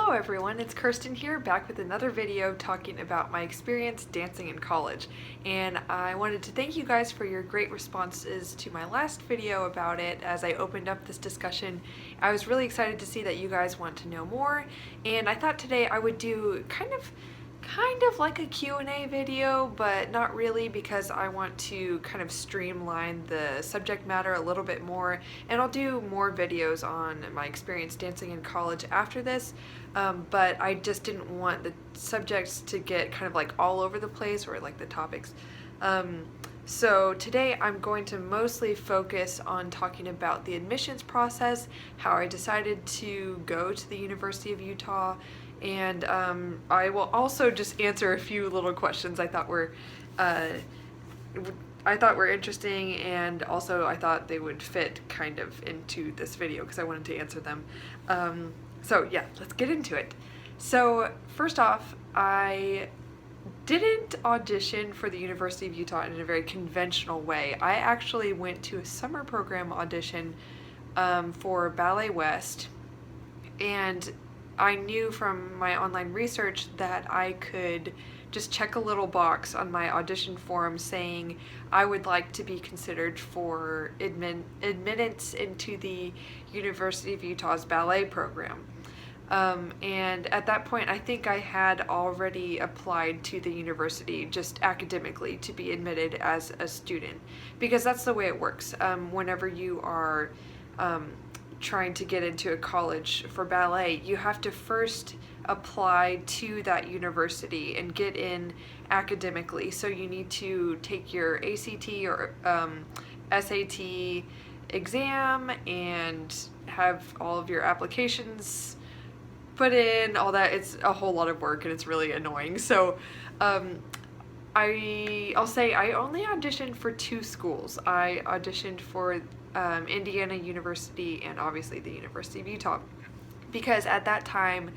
Hello everyone, it's Kirsten here, back with another video talking about my experience dancing in college. And I wanted to thank you guys for your great responses to my last video about it as I opened up this discussion. I was really excited to see that you guys want to know more, and I thought today I would do kind of like a Q&A video, but not really, because I want to kind of streamline the subject matter a little bit more, and I'll do more videos on my experience dancing in college after this, but I just didn't want the subjects to get kind of like all over the place, or like the topics. So today I'm going to mostly focus on talking about the admissions process, how I decided to go to the University of Utah, and I will also just answer a few little questions I thought were interesting, and also I thought they would fit kind of into this video because I wanted to answer them. So yeah, let's get into it. So first off, I didn't audition for the University of Utah in a very conventional way. I actually went to a summer program audition for Ballet West, and I knew from my online research that I could just check a little box on my audition form saying I would like to be considered for admittance into the University of Utah's ballet program. And at that point, I think I had already applied to the university just academically to be admitted as a student, because that's the way it works. Whenever you are trying to get into a college for ballet, you have to first apply to that university and get in academically. So you need to take your ACT or SAT exam and have all of your applications put in, all that. It's a whole lot of work and it's really annoying. So I'll say I only auditioned for 2 schools. I auditioned for Indiana University and obviously the University of Utah, because at that time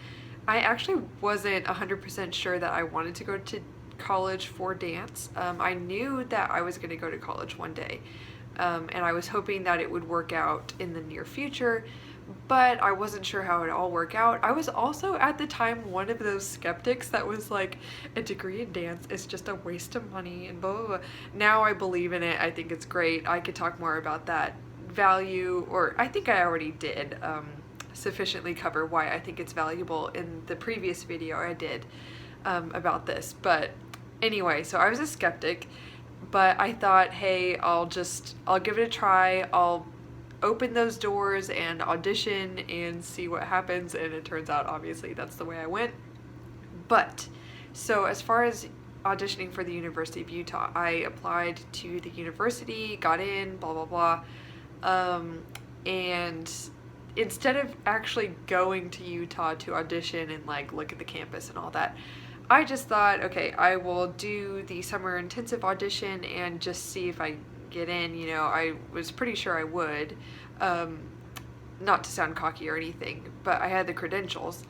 I actually wasn't 100% sure that I wanted to go to college for dance. I knew that I was going to go to college one day, and I was hoping that it would work out in the near future, but I wasn't sure how it would all work out. I was also at the time one of those skeptics that was like, a degree in dance is just a waste of money and blah blah blah. Now I believe in it. I think it's great. I could talk more about that value, or I think I already did sufficiently cover why I think it's valuable in the previous video I did about this. But anyway, so I was a skeptic, but I thought, hey, I'll give it a try. I'll open those doors and audition and see what happens. And it turns out, obviously, that's the way I went. But so as far as auditioning for the University of Utah, I applied to the university, got in, blah blah blah, and instead of actually going to Utah to audition and like look at the campus and all that, I just thought, okay, I will do the summer intensive audition and just see if I get in. You know, I was pretty sure I would, not to sound cocky or anything, but I had the credentials,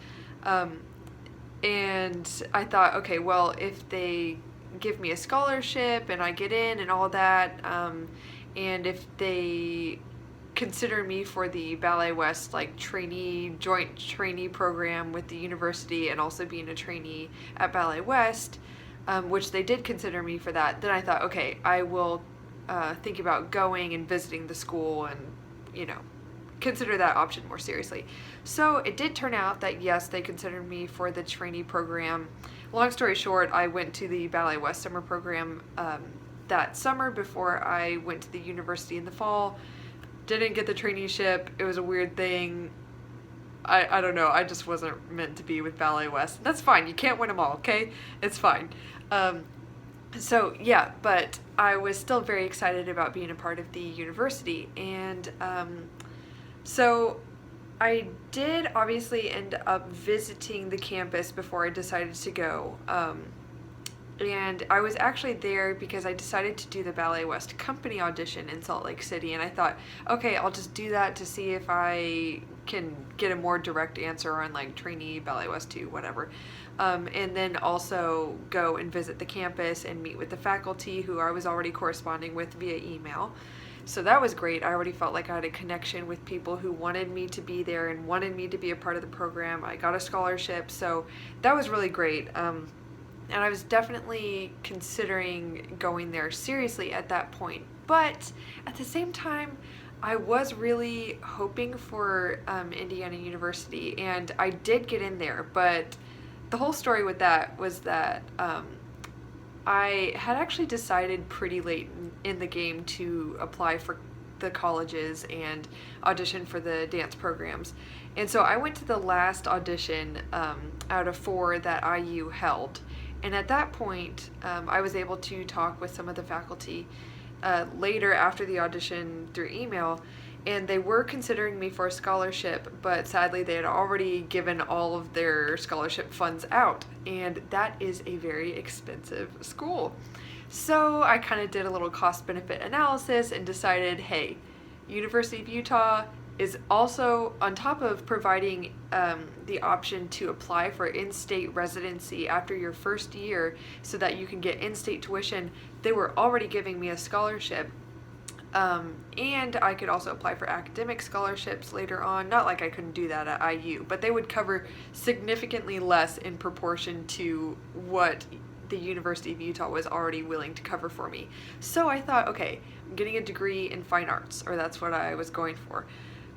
and I thought, okay, well, if they give me a scholarship and I get in and all that, and if they consider me for the Ballet West like joint trainee program with the university, and also being a trainee at Ballet West, which they did consider me for that, then I thought, okay, I will think about going and visiting the school and, you know, consider that option more seriously. So it did turn out that yes, they considered me for the trainee program. Long story short, I went to the Ballet West summer program that summer before I went to the university in the fall. Didn't get the traineeship. It was a weird thing. I don't know. I just wasn't meant to be with Ballet West. That's fine. You can't win them all, okay? It's fine. So yeah, but I was still very excited about being a part of the university, and so I did obviously end up visiting the campus before I decided to go, and I was actually there because I decided to do the Ballet West company audition in Salt Lake City, and I thought, okay, I'll just do that to see if I can get a more direct answer on like trainee, Ballet West 2, whatever. And then also go and visit the campus and meet with the faculty who I was already corresponding with via email. So that was great. I already felt like I had a connection with people who wanted me to be there and wanted me to be a part of the program. I got a scholarship, so that was really great. And I was definitely considering going there seriously at that point. But at the same time, I was really hoping for Indiana University, and I did get in there. But the whole story with that was that I had actually decided pretty late in the game to apply for the colleges and audition for the dance programs. And so I went to the last audition out of 4 that IU held. And at that point, I was able to talk with some of the faculty later after the audition through email, and they were considering me for a scholarship, but sadly they had already given all of their scholarship funds out, and that is a very expensive school. So I kind of did a little cost-benefit analysis and decided, hey, University of Utah is also, on top of providing the option to apply for in-state residency after your first year so that you can get in-state tuition, they were already giving me a scholarship. And I could also apply for academic scholarships later on. Not like I couldn't do that at IU, but they would cover significantly less in proportion to what the University of Utah was already willing to cover for me. So I thought, okay, I'm getting a degree in fine arts, or that's what I was going for,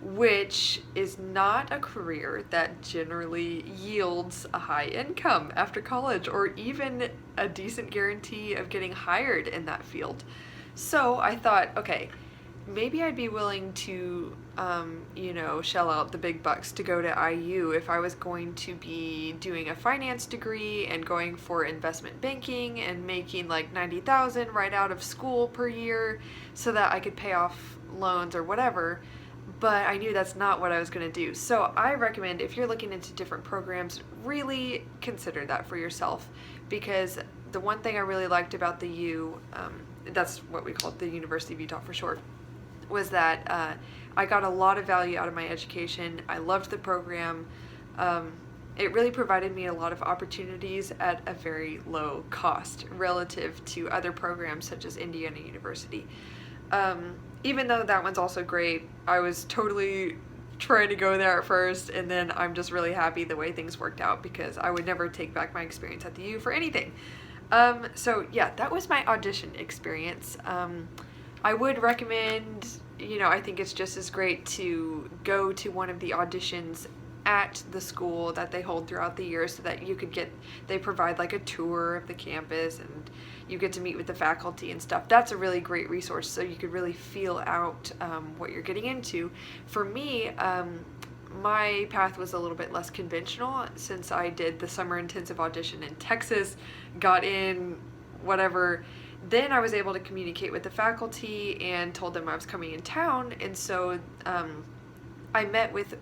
which is not a career that generally yields a high income after college or even a decent guarantee of getting hired in that field. So I thought, okay, maybe I'd be willing to, shell out the big bucks to go to IU if I was going to be doing a finance degree and going for investment banking and making like $90,000 right out of school per year so that I could pay off loans or whatever. But I knew that's not what I was going to do. So I recommend, if you're looking into different programs, really consider that for yourself, because the one thing I really liked about the U, that's what we call it, the University of Utah for short, was that I got a lot of value out of my education. I loved the program. It really provided me a lot of opportunities at a very low cost relative to other programs such as Indiana University. Even though that one's also great, I was totally trying to go there at first, and then I'm just really happy the way things worked out, because I would never take back my experience at the U for anything. So yeah, that was my audition experience. I would recommend, I think it's just as great to go to one of the auditions at the school that they hold throughout the year, so that they provide like a tour of the campus and you get to meet with the faculty and stuff. That's a really great resource, so you could really feel out what you're getting into. For me, my path was a little bit less conventional, since I did the summer intensive audition in Texas, got in, whatever. Then I was able to communicate with the faculty and told them I was coming in town, and so I met with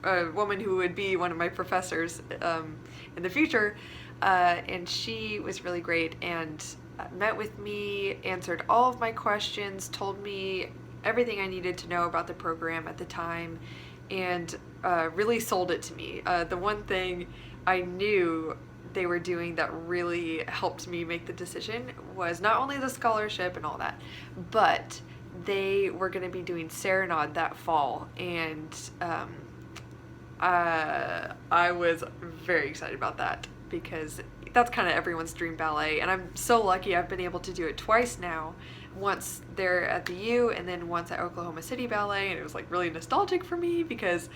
a woman who would be one of my professors in the future, and she was really great and met with me, answered all of my questions, told me everything I needed to know about the program at the time, and really sold it to me. The one thing I knew they were doing that really helped me make the decision was not only the scholarship and all that, but they were going to be doing Serenade that fall, and I was very excited about that, because that's kind of everyone's dream ballet, and I'm so lucky I've been able to do it twice now. Once there at the U, and then once at Oklahoma City Ballet, and it was like really nostalgic for me, because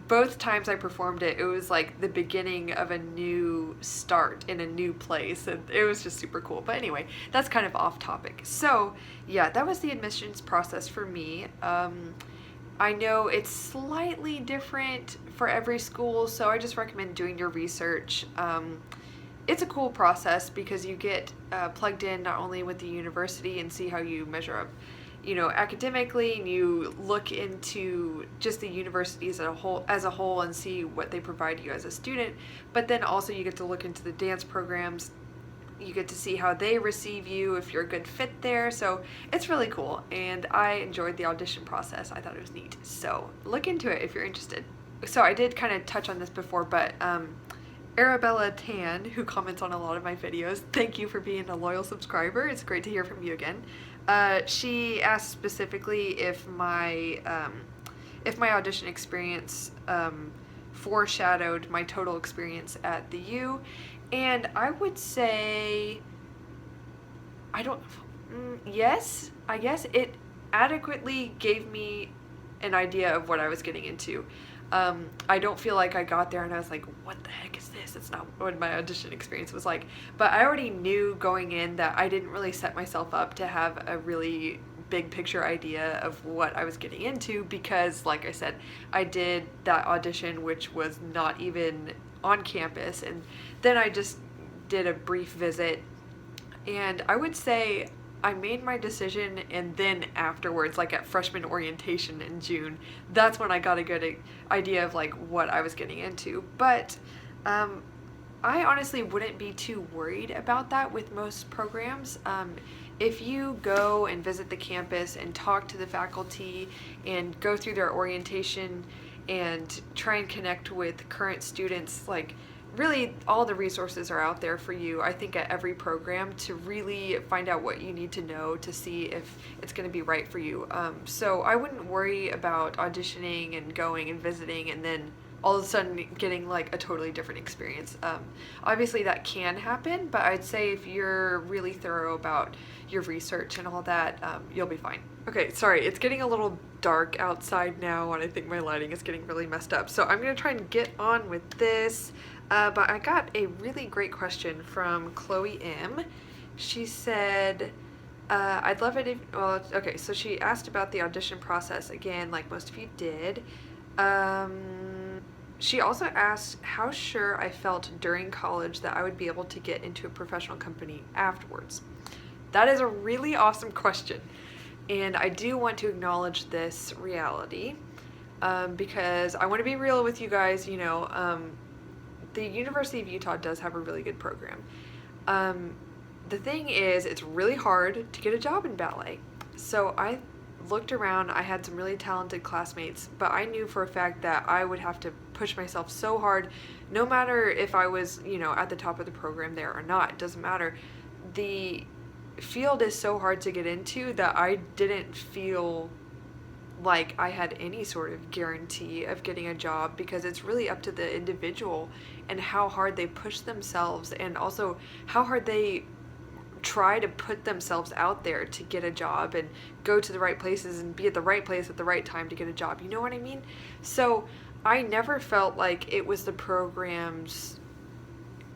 both times I performed it, it was like the beginning of a new start in a new place, and it was just super cool. But anyway, that's kind of off topic. So yeah, that was the admissions process for me. I know it's slightly different for every school, so I just recommend doing your research. It's a cool process, because you get plugged in not only with the university and see how you measure up, academically, and you look into just the universities as a whole and see what they provide you as a student, but then also you get to look into the dance programs. You get to see how they receive you, if you're a good fit there. So it's really cool, and I enjoyed the audition process. I thought it was neat. So look into it if you're interested. So I did kind of touch on this before, but Arabella Tan, who comments on a lot of my videos, thank you for being a loyal subscriber. It's great to hear from you again. She asked specifically if my audition experience foreshadowed my total experience at the U, and I would say yes, I guess it adequately gave me an idea of what I was getting into. I don't feel like I got there and I was like, what the heck is this? It's not what my audition experience was like. But I already knew going in that I didn't really set myself up to have a really big picture idea of what I was getting into because, like I said, I did that audition which was not even on campus, and then I just did a brief visit. And I would say I made my decision, and then afterwards, like at freshman orientation in June, that's when I got a good idea of like what I was getting into. But I honestly wouldn't be too worried about that with most programs. If you go and visit the campus and talk to the faculty and go through their orientation and try and connect with current students, like really all the resources are out there for you, I think, at every program to really find out what you need to know to see if it's going to be right for you. So I wouldn't worry about auditioning and going and visiting and then all of a sudden getting like a totally different experience. Obviously that can happen, but I'd say if you're really thorough about your research and all that, you'll be fine. Okay, sorry, it's getting a little dark outside now and I think my lighting is getting really messed up. So I'm going to try and get on with this. But I got a really great question from Chloe M. She said, I'd love it if, well, okay, so she asked about the audition process again, like most of you did. She also asked how sure I felt during college that I would be able to get into a professional company afterwards. That is a really awesome question. And I do want to acknowledge this reality because I want to be real with you guys, you know. The University of Utah does have a really good program. The thing is, it's really hard to get a job in ballet. So I looked around, I had some really talented classmates, but I knew for a fact that I would have to push myself so hard, no matter if I was, you know, at the top of the program there or not, it doesn't matter. The field is so hard to get into that I didn't feel like I had any sort of guarantee of getting a job because it's really up to the individual and how hard they push themselves and also how hard they try to put themselves out there to get a job and go to the right places and be at the right place at the right time to get a job. You know what I mean? So I never felt like it was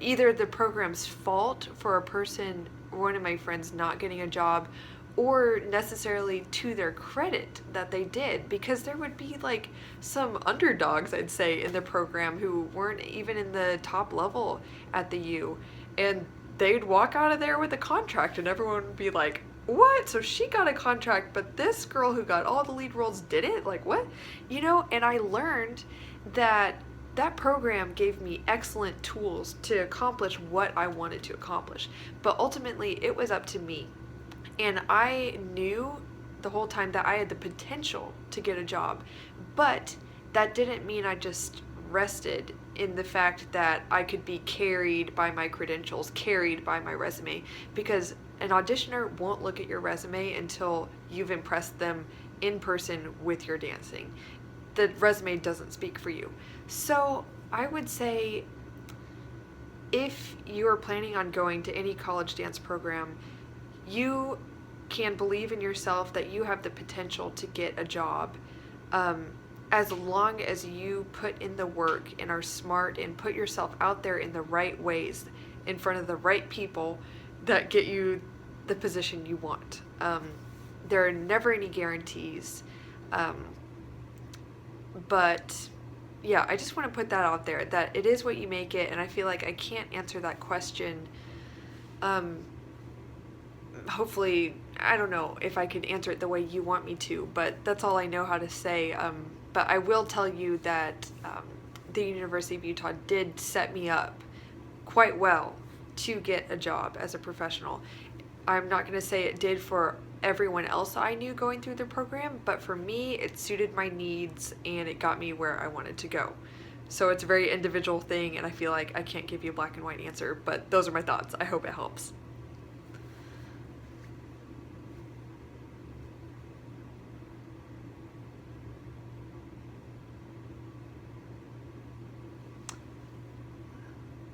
either the program's fault for a person, one of my friends, not getting a job, or necessarily to their credit that they did, because there would be like some underdogs, I'd say, in the program who weren't even in the top level at the U, and they'd walk out of there with a contract and everyone would be like, what? So she got a contract, but this girl who got all the lead roles didn't? Like, what? You know, and I learned that that program gave me excellent tools to accomplish what I wanted to accomplish, but ultimately it was up to me. And I knew the whole time that I had the potential to get a job, but that didn't mean I just rested in the fact that I could be carried by my credentials, carried by my resume, because an auditioner won't look at your resume until you've impressed them in person with your dancing. The resume doesn't speak for you. So I would say if you are planning on going to any college dance program, you can believe in yourself that you have the potential to get a job, as long as you put in the work and are smart and put yourself out there in the right ways in front of the right people that get you the position you want. There are never any guarantees, but yeah, I just want to put that out there, that it is what you make it, and I feel like I can't answer that question. Hopefully, I don't know if I could answer it the way you want me to, but that's all I know how to say. But I will tell you that the University of Utah did set me up quite well to get a job as a professional. I'm not going to say it did for everyone else I knew going through the program, but for me, it suited my needs and it got me where I wanted to go. So it's a very individual thing, and I feel like I can't give you a black and white answer, but those are my thoughts. I hope it helps.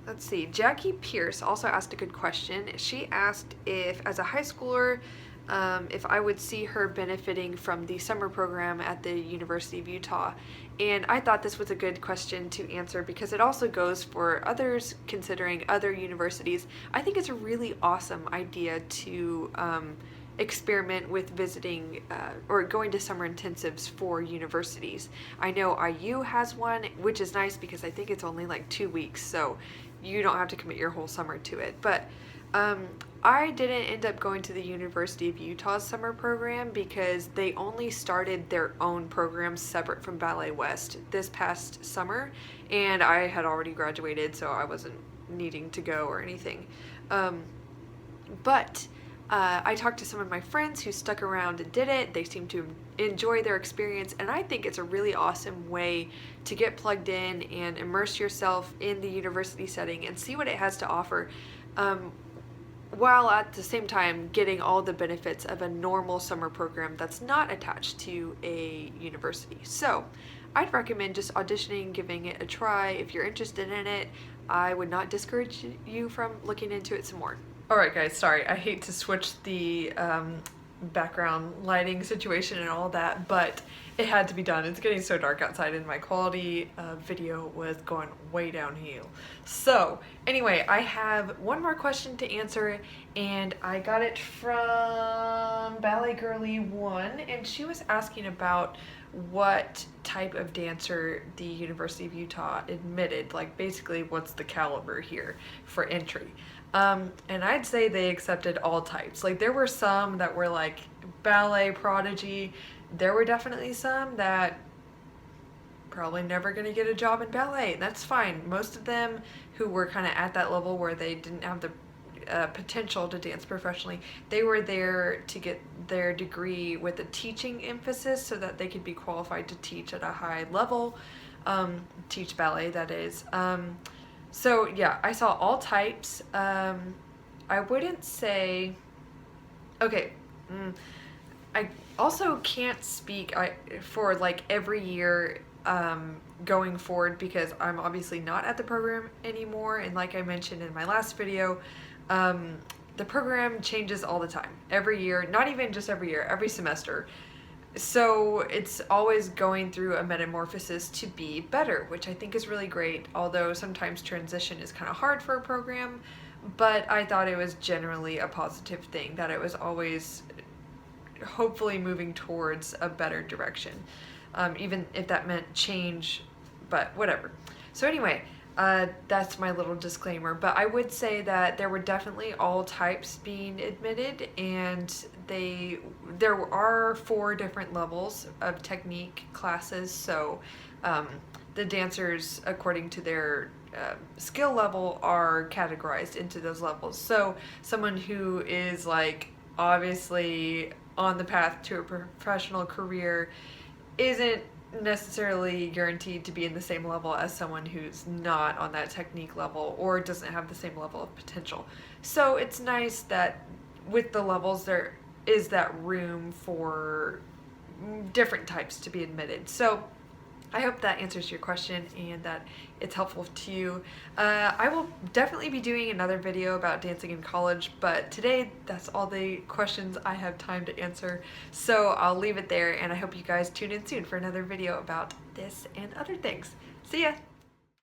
Let's see, Jackie Pierce also asked a good question. She asked if, as a high schooler, if I would see her benefiting from the summer program at the University of Utah. And I thought this was a good question to answer because it also goes for others considering other universities. I think it's a really awesome idea to experiment with visiting or going to summer intensives for universities. I know IU has one, which is nice because I think it's only like 2 weeks, so you don't have to commit your whole summer to it. But I didn't end up going to the University of Utah's summer program because they only started their own programs separate from Ballet West this past summer, and I had already graduated, so I wasn't needing to go or anything. But I talked to some of my friends who stuck around and did it. They seemed to enjoy their experience, and I think it's a really awesome way to get plugged in and immerse yourself in the university setting and see what it has to offer, while at the same time getting all the benefits of a normal summer program that's not attached to a university. So I'd recommend just auditioning, giving it a try. If you're interested in it, I would not discourage you from looking into it some more. Alright guys, sorry, I hate to switch the background lighting situation and all that, but it had to be done. It's getting so dark outside and my quality of video was going way downhill. So anyway, I have one more question to answer, and I got it from Ballet Girly 1, and she was asking about what type of dancer the University of Utah admitted, like basically what's the caliber here for entry. And I'd say they accepted all types. Like there were some that were like ballet prodigy. There were definitely some that probably never going to get a job in ballet. That's fine. Most of them who were kind of at that level where they didn't have the potential to dance professionally, they were there to get their degree with a teaching emphasis so that they could be qualified to teach at a high level, teach ballet, that is. So yeah, I saw all types. I wouldn't say, okay, I also can't speak for like every year going forward because I'm obviously not at the program anymore, and like I mentioned in my last video, the program changes all the time, every year, not even just every year, every semester. So it's always going through a metamorphosis to be better, which I think is really great, although sometimes transition is kind of hard for a program, but I thought it was generally a positive thing, that it was always hopefully moving towards a better direction, even if that meant change, but whatever. So anyway, that's my little disclaimer, but I would say that there were definitely all types being admitted, and there are 4 different levels of technique classes, so the dancers, according to their skill level, are categorized into those levels. So someone who is like obviously on the path to a professional career isn't necessarily guaranteed to be in the same level as someone who's not on that technique level or doesn't have the same level of potential. So it's nice that with the levels there is that room for different types to be admitted. So I hope that answers your question and that it's helpful to you. I will definitely be doing another video about dancing in college, but today that's all the questions I have time to answer. So I'll leave it there, and I hope you guys tune in soon for another video about this and other things. See ya!